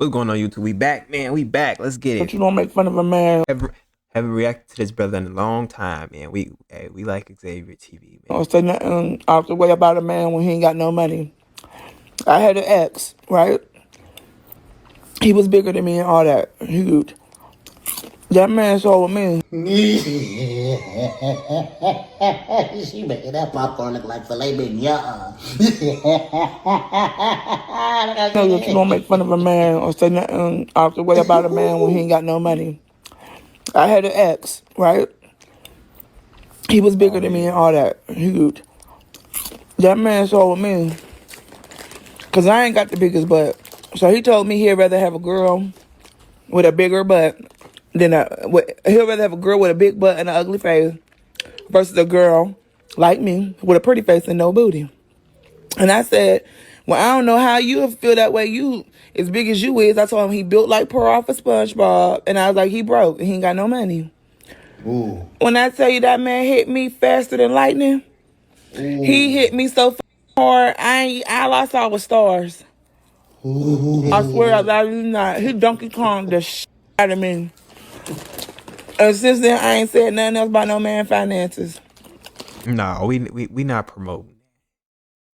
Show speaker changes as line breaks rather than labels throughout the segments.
What's going on, YouTube? We back, man. We back. Let's get
But
it.
you don't make fun of a man.
Haven't reacted to this brother in a long time, man. We like Xavier TV, man.
Don't say nothing out the way about a man when he ain't got no money. I had an ex, right? He was bigger than me and all that. Huge. That man saw with me.
She making that popcorn look like filet mignon.
No, that you don't make fun of a man or say nothing out the way about a man when he ain't got no money. I had an ex, right? He was bigger than me and all that. Huge. That man saw with me. Because I ain't got the biggest butt. So he told me he'd rather have a girl with a bigger butt than he'll rather have a girl with a big butt and an ugly face versus a girl like me with a pretty face and no booty. And I said, well, I don't know how you feel that way. You as big as you is. I told him he built like Pearl off of SpongeBob. And I was like, he broke and he ain't got no money.
Ooh.
When I tell you that man hit me faster than lightning, he hit me so hard, all I saw was stars. I swear I lie you not. He Donkey Kong the shit out of me. And since then, I ain't said nothing else about no man finances.
No, we not promoting.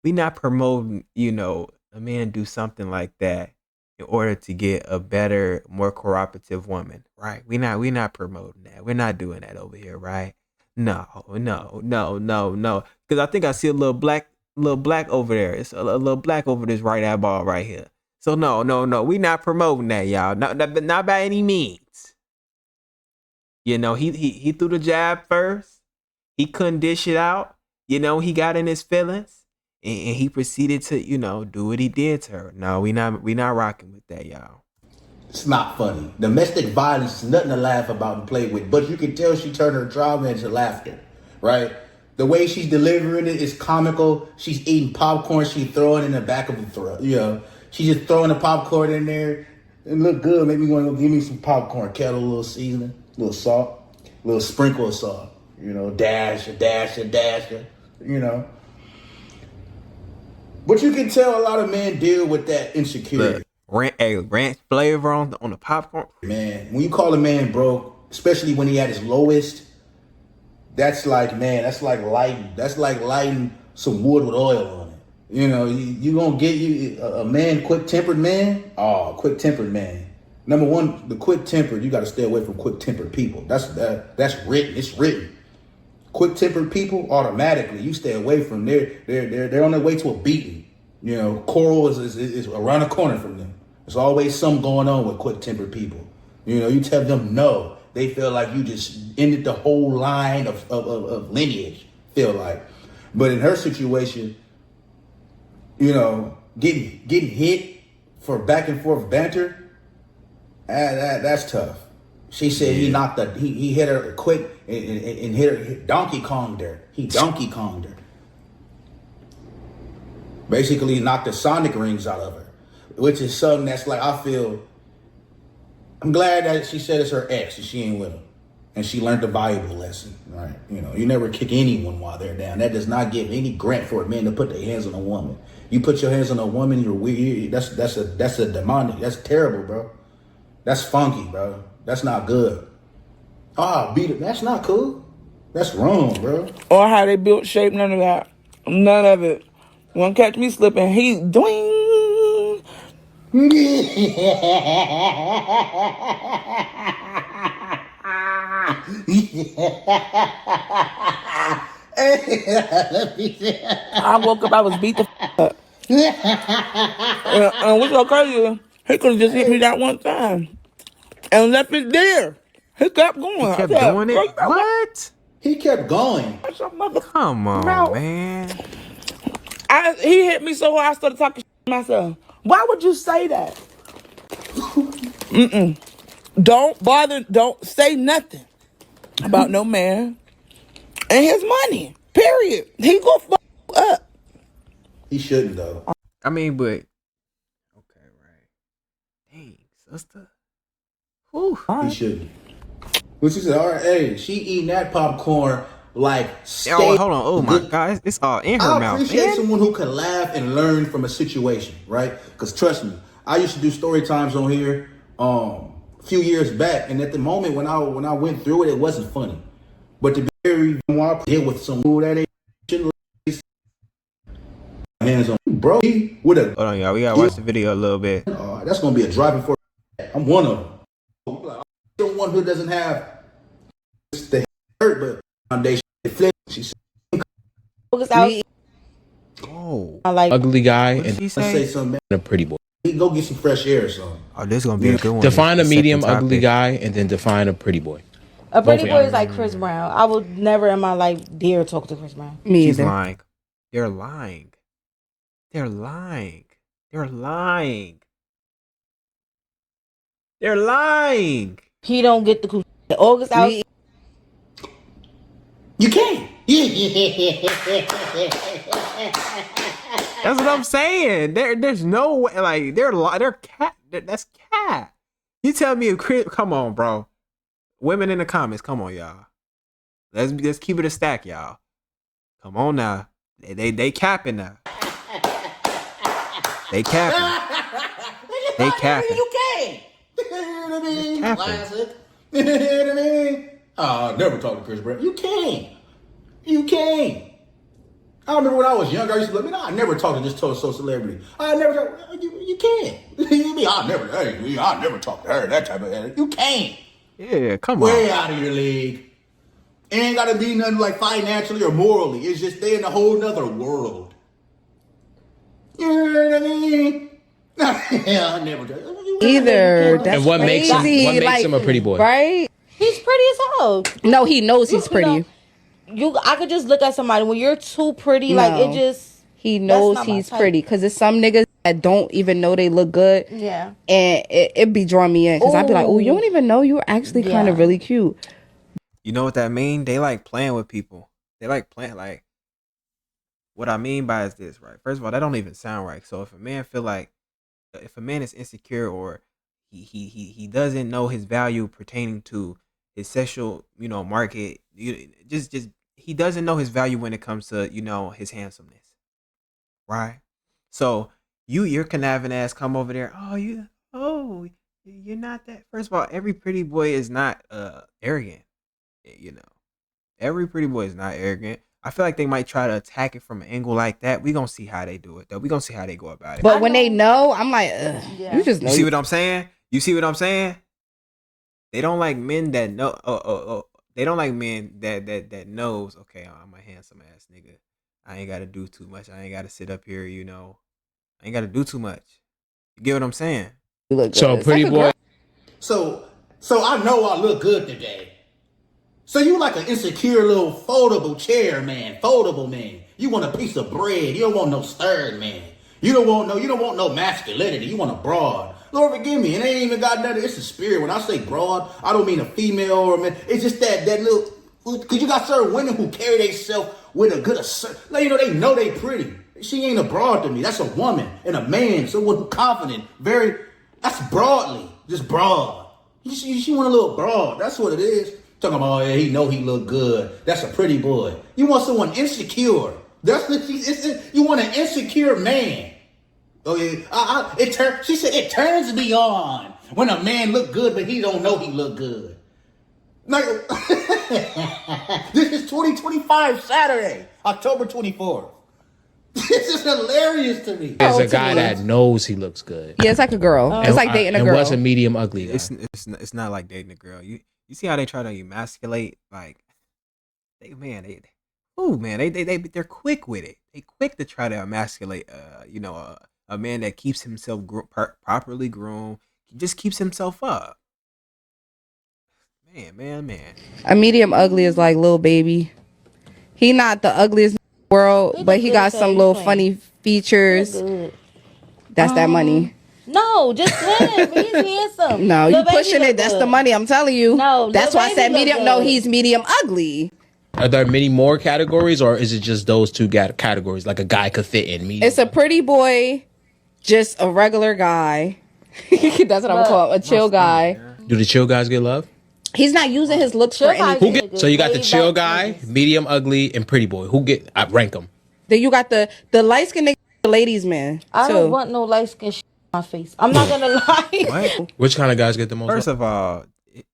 We not promoting, a man do something like that in order to get a better, more cooperative woman, right? We not promoting that. We're not doing that over here, right? No. Because I think I see a little black over there. It's a little black over this right eyeball right here. So no. We not promoting that, y'all. Not by any means. He threw the jab first. He couldn't dish it out. He got in his feelings. And he proceeded to, do what he did to her. No, we not rocking with that, y'all.
It's not funny. Domestic violence is nothing to laugh about and play with, but you can tell she turned her drama into laughter, right? The way she's delivering it is comical. She's eating popcorn. She's throwing it in the back of the throat. She's just throwing the popcorn in there. It look good. Make me want to go give me some popcorn. Kettle, a little seasoning, a little salt, a little sprinkle of salt. Dash. But you can tell a lot of men deal with that insecurity.
Ranch flavor on the popcorn.
Man, when you call a man broke, especially when he at his lowest, that's like lighting some wood with oil on it. You gonna get a man, quick-tempered man? Oh, quick-tempered man. Number one, the quick-tempered, you gotta stay away from quick-tempered people. That's written. It's written. Quick-tempered people, automatically, you stay away from them. They're on their way to a beating. Coral is around the corner from them. There's always something going on with quick-tempered people. You tell them no. They feel like you just ended the whole line of lineage, feel like. But in her situation, getting hit for back and forth banter, that's tough. She said he hit her quick and hit her, Donkey Konged her. He Donkey Konged her. Basically knocked the sonic rings out of her, which is something that's like, I'm glad that she said it's her ex and she ain't with him. And she learned a valuable lesson, right? You never kick anyone while they're down. That does not give any grant for a man to put their hands on a woman. You put your hands on a woman, you're weird. That's a demonic. That's terrible, bro. That's funky, bro. That's not good. Beat it. That's not cool. That's wrong, bro.
Or how they built shape, none of that. None of it. Won't catch me slipping. He's doing. I woke up, I was beat the up. And what's so crazy, he could have just hit me that one time and left it there. He kept going.
He kept doing it? What?
He kept going.
Come on, man.
He hit me so hard I started talking to myself. Why would you say that? Don't say nothing about no man and his money. Period. He go fuck up.
He shouldn't though.
I mean, but okay, right. Dang, sister. Whew.
He shouldn't. But she said, all right, hey, she eating that popcorn like
hold on. Oh my God, it's all in her mouth.
I appreciate someone who can laugh and learn from a situation, right? Because trust me, I used to do story times on here a few years back, and at the moment when I went through it, it wasn't funny. But to be very more deal with some fool that ain't shit, hands on bro with a
Hold on, y'all. We gotta watch the video a little bit.
that's gonna be a driving force. I'm one of them. I'm the one who doesn't have the hurt, but foundation. She said,
Oh,
I like
ugly guy
what did
and
she
let's say
say?
something.
a pretty boy.
Go get some fresh air or something.
Oh, this is gonna be a good one.
Define
The
a medium
second
ugly
topic.
guy and then define a pretty boy.
a pretty
Both
boy
of
is like Chris Brown. I would never in my life dare talk to Chris Brown.
Me
She's
either.
lying. They're lying. They're lying. They're lying. They're lying.
He don't get the August out.
You can't.
That's what I'm saying. There's no way. Like they're cat. That's cat. You tell me if Chris? Come on, bro. Women in the comments. Come on, y'all. Let's keep it a stack, y'all. Come on now. They capping now. They capping. They capping.
You can't. You know what I mean?
Capping.
Classic. You know what I mean? Oh, never talk to Chris Brown. You can't. You can't. I remember when I was younger, I used to be like, man, I never talk to this so celebrity. I never talk. You can't. You mean I never talk to her, that type of. You can't.
Yeah, come
Way
on.
out of your league. It ain't gotta be nothing like financially or morally. It's just they in a whole nother world. You know what I mean? Yeah, I never do.
Either. That's
And what makes him a pretty boy?
Right?
He's pretty as hell.
No, he knows he's pretty.
I could just look at somebody when you're too pretty. Like
No.
it just.
He knows
not my
he's
type.
pretty. Because there's some niggas that don't even know they look good.
Yeah.
And it be drawing me in. Because I'd be like, oh, you don't even know you're actually kind of really cute.
You know what that mean? They like playing with people. They like playing. Like, what I mean by is this, right? First of all, that don't even sound right. So if a man is insecure or he doesn't know his value pertaining to his sexual, market, just he doesn't know his value when it comes to, his handsomeness, right? So your conniving ass come over there. You're not that. First of all, every pretty boy is not arrogant. Every pretty boy is not arrogant. I feel like they might try to attack it from an angle like that. We gonna see how they do it though. We gonna see how they go about it.
But when they know, I'm like, ugh, you just know.
You see what I'm saying? You see what I'm saying? They don't like men that know. They don't like men that knows. Okay, I'm a handsome ass nigga. I ain't gotta do too much. I ain't gotta sit up here. I ain't gotta do too much. You get what I'm saying?
You look good.
So pretty boy.
So I know I look good today. So you like an insecure little foldable chair, man. Foldable man. You want a piece of bread. You don't want no stirred man. You don't want no masculinity. You want a broad. Lord forgive me. It ain't even got nothing. It's a spirit. When I say broad, I don't mean a female or a man. It's just that little. Cause you got certain women who carry themselves with a good. They know they pretty. She ain't a broad to me. That's a woman and a man. Someone who's confident. That's broadly. Just broad. She want a little broad. That's what it is. Talking about, oh, yeah, he know he look good. That's a pretty boy. You want someone insecure. You want an insecure man. Oh yeah, she said it turns me on when a man look good, but he don't know he look good. Like, this is 2025 Saturday, October 24th. This is hilarious to me.
There's a guy that knows he looks good.
Yeah, it's like a girl. It's like dating a girl.
And what's a medium ugly guy?
It's not like dating a girl. You see how they try to emasculate, like they're quick with it. They quick to try to emasculate a man that keeps himself properly groomed, just keeps himself up. Man.
A medium ugly is like Lil Baby. He not the ugliest in the world, but he got some little funny features. That's that money.
No, just him. He's handsome.
No,
Lil
you
Baby
pushing
look
it. That's
good.
the money. I'm telling you.
No,
that's
Lil
why I
Baby
said
look
medium.
good.
No, he's medium ugly.
Are there many more categories, or is it just those two categories? Like a guy could fit in medium.
It's a pretty boy, just a regular guy. That's what I'm gonna call him, a chill guy.
Do the chill guys get love?
He's not using his looks for
Chill guys
anything.
So you got the chill
Laid
guy,
back
medium ugly, and pretty boy. I rank them.
Then you got the light skinned nigga, the ladies man.
I
too.
don't want no light skin shit. my face. I'm not gonna lie.
What?
Which kind of guys get the most?
First of all,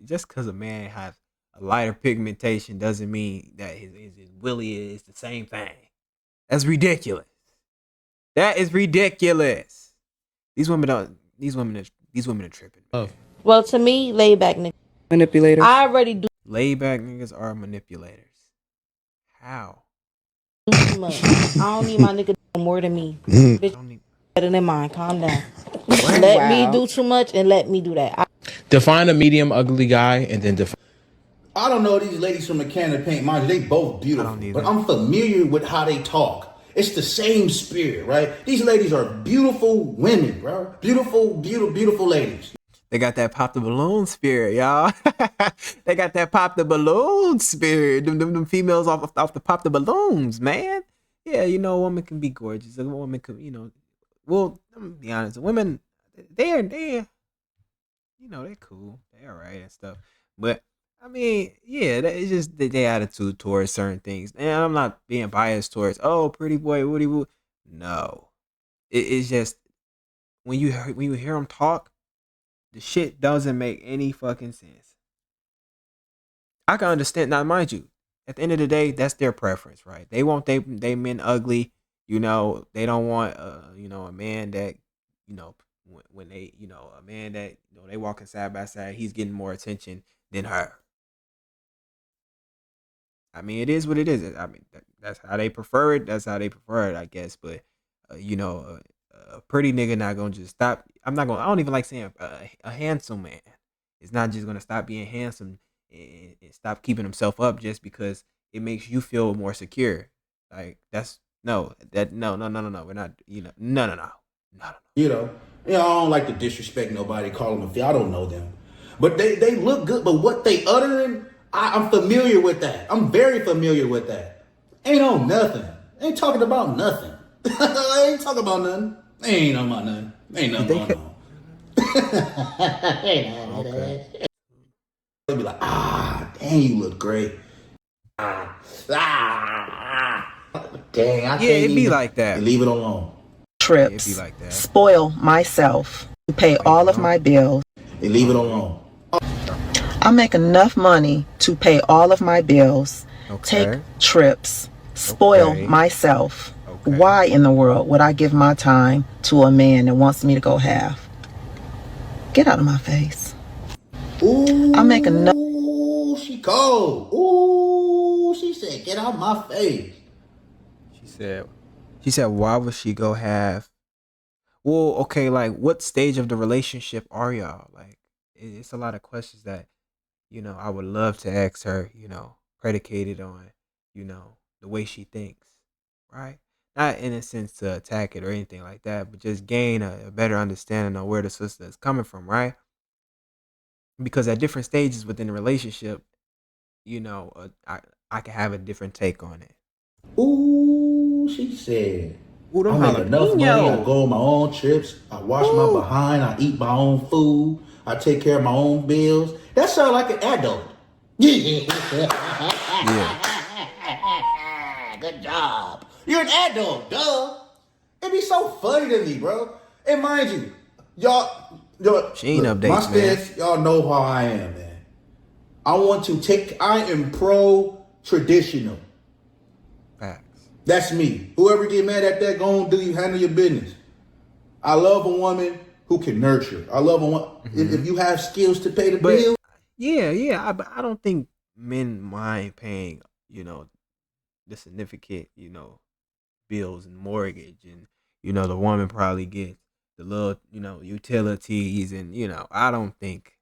just because a man has a lighter pigmentation doesn't mean that his willy is the same thing. That's ridiculous. That is ridiculous. These women don't. These women are tripping.
Oh.
Well, to me, laid back nigga.
Manipulator.
I already do
Laid back niggas are manipulators. How?
too much. I don't need my nigga doing more than me. Bitch,
Don't need,
better than mine. Calm down. Let me do too much and let me do that.
Define a medium ugly guy, and then define.
I don't know these ladies from a can of paint. Mind you, they both beautiful.
either.
But I'm familiar with how they talk. It's the same spirit, right? These ladies are beautiful women, bro. Beautiful ladies.
They got that pop the balloon spirit, y'all. They got that pop the balloon spirit. Them females off the pop the balloons, man. Yeah, you know, a woman can be gorgeous. A woman can, you know, well, I'm gonna be honest. Women, they're, you know, they're cool. They're alright and stuff. But I mean, yeah, it's just their attitude towards certain things. And I'm not being biased towards, oh, pretty boy, Woody Woo. No, it's just when you hear them talk, the shit doesn't make any fucking sense. I can understand. Now, mind you, at the end of the day, that's their preference, right? They want they men ugly. You know, they don't want you know, a man that, you know, when they, you know, a man that, you know, they walking side by side, he's getting more attention than her. I mean, it is what it is. I mean, that's how they prefer it. That's how they prefer it, I guess. But you know, a pretty nigga not gonna just stop. I'm not gonna. I don't even like saying a handsome man. It's not just gonna stop being handsome and stop keeping himself up just because it makes you feel more secure. Like that's no. We're not. You know, no.
You know, I don't like to disrespect nobody, call them a fee. I don't know them. But they look good, but what they uttering, I'm familiar with that. I'm very familiar with that. Ain't on nothing. Ain't talking about nothing. Ain't talking about nothing. Ain't talking about nothing. Ain't nothing going on.
Okay.
They'll be like, dang, you look great. Dang, I can't
it'd be like that.
Leave it alone.
Trips,
It'd be like that.
spoil myself to pay all of my bills.
They leave it alone.
I make enough money to pay all of my bills,
Okay.
take trips, spoil
Okay.
myself.
Okay.
Why in the world would I give my time to a man that wants me to go half? Get out of my face.
Ooh,
I make enough.
Ooh, she cold. Ooh, she said, get out my face.
She said, why would she go half? Well, okay, like what stage of the relationship are y'all? Like, it's a lot of questions that, you know, I would love to ask her, you know, predicated on, you know, the way she thinks, right? Not in a sense to attack it or anything like that, but just gain a better understanding of where the sister is coming from, right? Because at different stages within the relationship, you know, I can have a different take on it.
Ooh, she said,
Ooh,
I
them
make enough money. I
jalapenos.
go on my own trips. I wash my behind. I eat my own food. I take care of my own bills. That sounds like an adult. Yeah. Good job. You're an adult, duh. It'd be so funny to me, bro. And mind you, y'all,
She ain't
look,
updates,
my
man.
stance, y'all know how I am, man. I am pro traditional.
Facts.
That's me. Whoever get mad at that, go on, do you handle your business. I love a woman who can nurture. I love a woman if you have skills to pay the bill.
Yeah. But I don't think men mind paying, you know, the significant, you know, bills and mortgage, and you know, the woman probably gets the little, you know, utilities, and you know, I don't think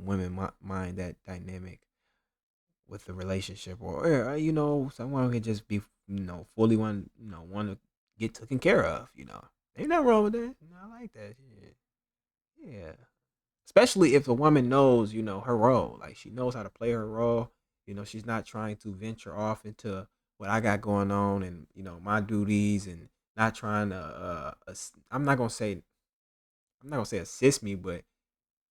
women mind that dynamic with the relationship, or you know, someone can just be, you know, fully want to get taken care of, you know. Ain't nothing wrong with that. You know, I like that. Yeah. Especially if the woman knows, you know, her role. Like she knows how to play her role. You know, she's not trying to venture off into what I got going on and, you know, my duties, and not trying to I'm not gonna say assist me, but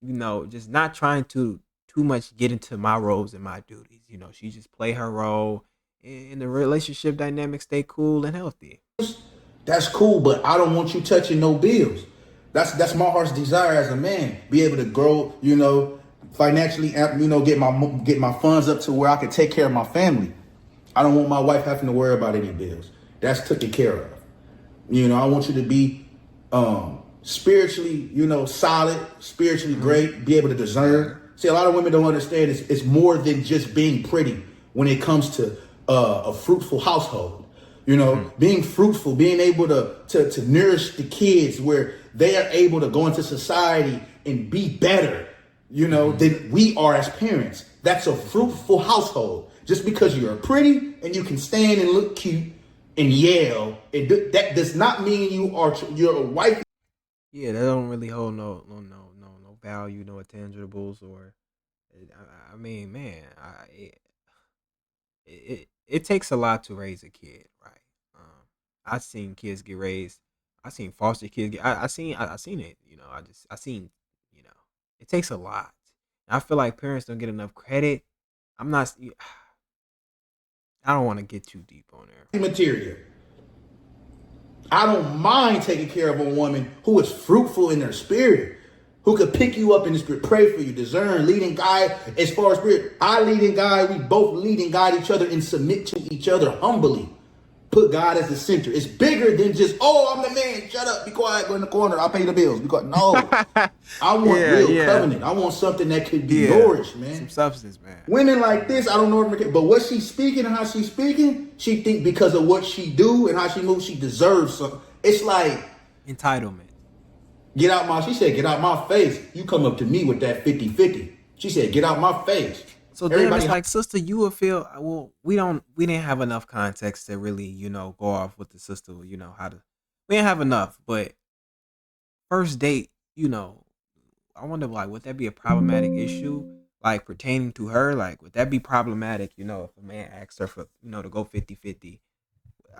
you know, just not trying to too much get into my roles and my duties. You know, she just play her role, and the relationship dynamics stay cool and healthy.
That's cool, but I don't want you touching no bills. That's my heart's desire as a man. Be able to grow, financially, get my funds up to where I can take care of my family. I don't want my wife having to worry about any bills. That's taken care of. I want you to be spiritually, solid, spiritually great, be able to discern. See, a lot of women don't understand it's more than just being pretty when it comes to a fruitful household. Being fruitful, being able to nourish the kids where they are able to go into society and be better, than we are as parents. That's a fruitful household. Just because you're pretty and you can stand and look cute and yell, that does not mean you're a wife.
Yeah, that don't really hold no value, no intangibles, or I mean, man, it takes a lot to raise a kid, right? I've seen kids get raised. I seen foster kids get. I seen it. I seen. It takes a lot. And I feel like parents don't get enough credit. I'm not. I don't want to get too deep on there.
Material. I don't mind taking care of a woman who is fruitful in their spirit, who could pick you up in the spirit, pray for you, discern, lead and guide. As far as spirit, I lead and guide. We both lead and guide each other and submit to each other humbly. Put God as the center. It's bigger than just, I'm the man. Shut up. Be quiet. Go in the corner. I'll pay the bills. No. I want real covenant. I want something that could be nourished, man.
Some substance, man.
Women like this, I don't know if but what she's speaking and how she's speaking, she think because of what she do and how she moves, she deserves something. It's like
entitlement.
She said, get out my face. You come up to me with that 50-50. She said, get out my face.
So then it's like, sister, you would feel, well, we didn't have enough context to really, go off with the sister, we didn't have enough, but first date, I wonder, like, would that be a problematic issue, like, pertaining to her? Like, would that be problematic, if a man asks her for, to go 50-50?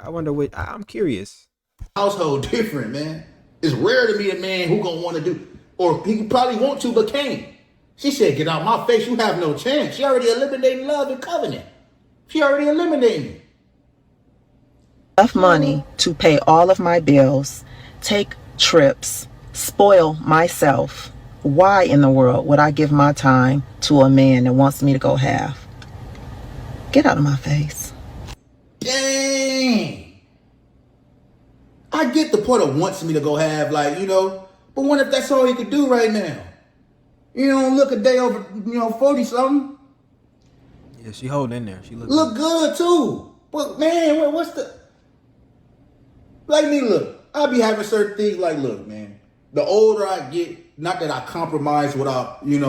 I wonder I'm curious.
Household different, man. It's rare to meet a man who gonna want to do, or he probably want to, but can't. She said, get out my face. You have no chance. She already eliminated love and covenant. She already eliminated it.
Enough money to pay all of my bills, take trips, spoil myself. Why in the world would I give my time to a man that wants me to go half? Get out of my face.
Dang. I get the point of wants me to go half, but what if that's all he could do right now? Look a day over, 40-something.
Yeah, she holding in there. She
look good, too. But, man, what's the... Like me, look. I be having certain things look, man. The older I get, not that I compromise without, you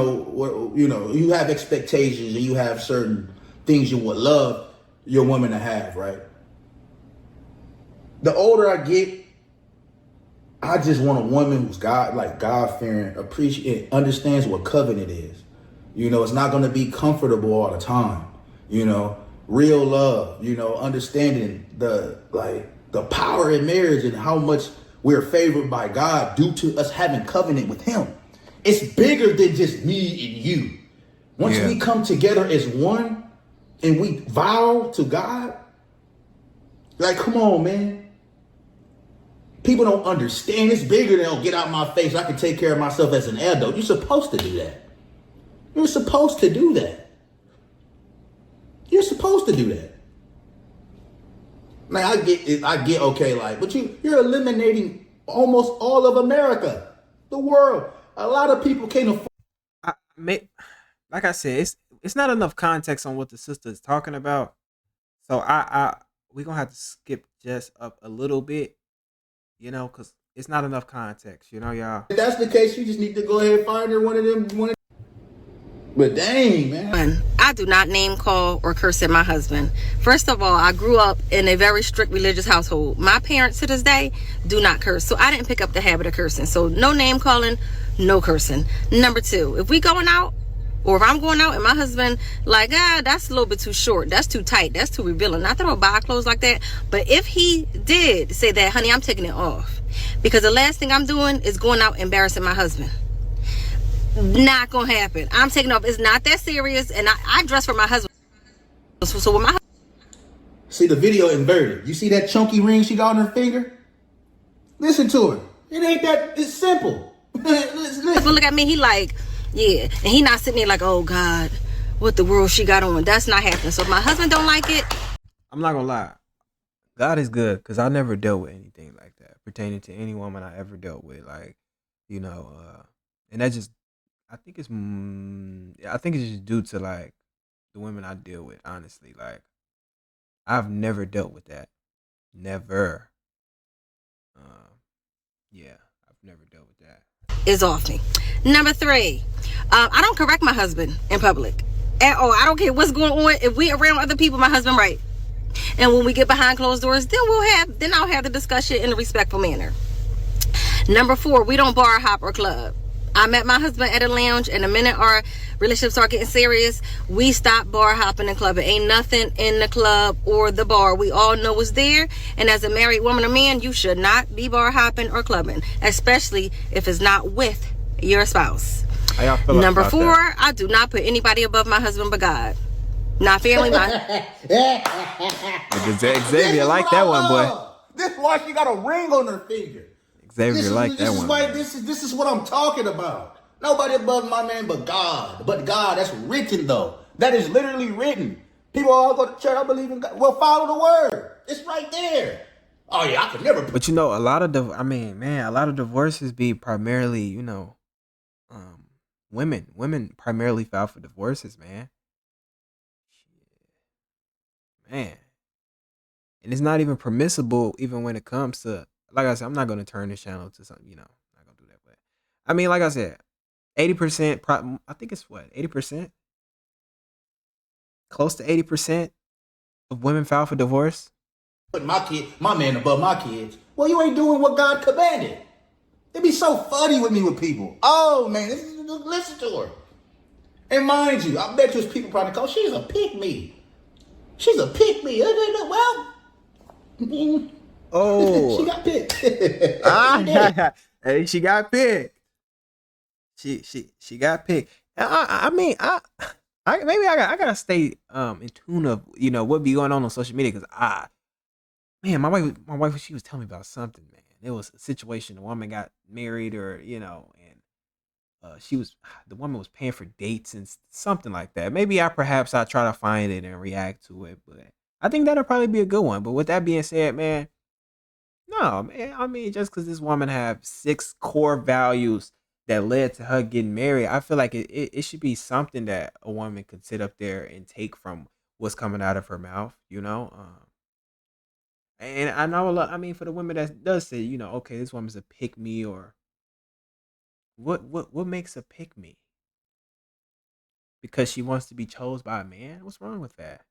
have expectations and you have certain things you would love your woman to have, right? The older I get, I just want a woman who's God-fearing, appreciate, understands what covenant is. It's not going to be comfortable all the time. Real love, understanding the power in marriage and how much we're favored by God due to us having covenant with him. It's bigger than just me and you. Once we come together as one and we vow to God, come on, man. People don't understand. It's bigger than, get out my face. I can take care of myself as an adult. You're supposed to do that. You're supposed to do that. You're supposed to do that. Now, I get okay, but you're eliminating almost all of America, the world. A lot of people can't afford.
Like I said, it's not enough context on what the sister is talking about. So we're going to have to skip just up a little bit. Because it's not enough context, y'all.
If that's the case, you just need to go ahead and find her one of them. But dang, man.
I do not name call or curse at my husband. First of all, I grew up in a very strict religious household. My parents to this day do not curse. So I didn't pick up the habit of cursing. So no name calling, no cursing. Number two, if we going out, or if I'm going out and my husband that's a little bit too short, that's too tight, that's too revealing. Not that I'll buy clothes like that, but if he did say that, honey, I'm taking it off. Because the last thing I'm doing is going out embarrassing my husband. Not gonna happen. I'm taking off. It's not that serious, and I dress for my husband. So when my
see the video inverted. You see that chunky ring she got on her finger? Listen to her. It ain't that. It's simple. Listen.
But look at me. He like, yeah, and he not sitting there like, oh God, what the world she got on. That's not happening. So if my husband don't like it,
I'm not gonna lie. God is good because I never dealt with anything like that pertaining to any woman I ever dealt with. Like, you know, and that just, I think it's just due to like the women I deal with. Honestly, like I've never dealt with that. Never. Um, yeah, I've never dealt with that.
is off me. Number 3, I don't correct my husband in public at all. I don't care what's going on. If we around other people, my husband right. And when we get behind closed doors, then I'll have the discussion in a respectful manner. Number 4, we don't bar, hop, or club. I met my husband at a lounge, and the minute our relationships start getting serious, we stop bar hopping and clubbing. Ain't nothing in the club or the bar. We all know what's there. And as a married woman or man, you should not be bar hopping or clubbing, especially if it's not with your spouse.
How y'all feel
Number
about
4,
that?
I do not put anybody above my husband but God. Not family, my
Xavier like that one, boy.
This is why she got a ring on her finger.
Xavier like that one.
This is what I'm talking about. Nobody above my man but God. But God, that's written though. That is literally written. People all go to church. I believe in God. Well, follow the word. It's right there. Oh yeah, I could never.
But you know, a lot of a lot of divorces be primarily, women. Women primarily file for divorces, man. Man. And it's not even permissible, even when it comes to, like I said, I'm not going to turn this channel to something, not going to do that. But I mean, like I said, 80%, I think it's what, 80%? Close to 80% of women file for divorce.
Put my man above my kids. Well, you ain't doing what God commanded. It be so funny with me with people. Oh man, listen to her. And mind you, I bet you people probably call she's a pick me. She's a pick me. Well,
oh,
she got picked.
Hey, she got picked. She got picked. I mean, maybe I gotta stay in tune of what be going on social media because man, my wife she was telling me about something, man. It was a situation. A woman got married, or and the woman was paying for dates and something like that. Maybe I try to find it and react to it, but I think that'll probably be a good one. But with that being said, man, no, man. I mean, just because this woman have 6 core values that led to her getting married, I feel like it should be something that a woman could sit up there and take from what's coming out of her mouth, And I know a lot. I mean, for the women that does say, okay, this woman's a pick me, or what makes a pick me? Because she wants to be chose by a man? What's wrong with that?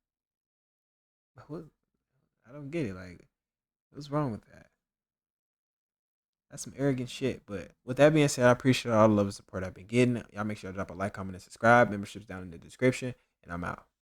What, I don't get it. Like, what's wrong with that? That's some arrogant shit. But with that being said, I appreciate all the love and support I've been getting. Y'all make sure to drop a like, comment, and subscribe. Membership's down in the description. And I'm out.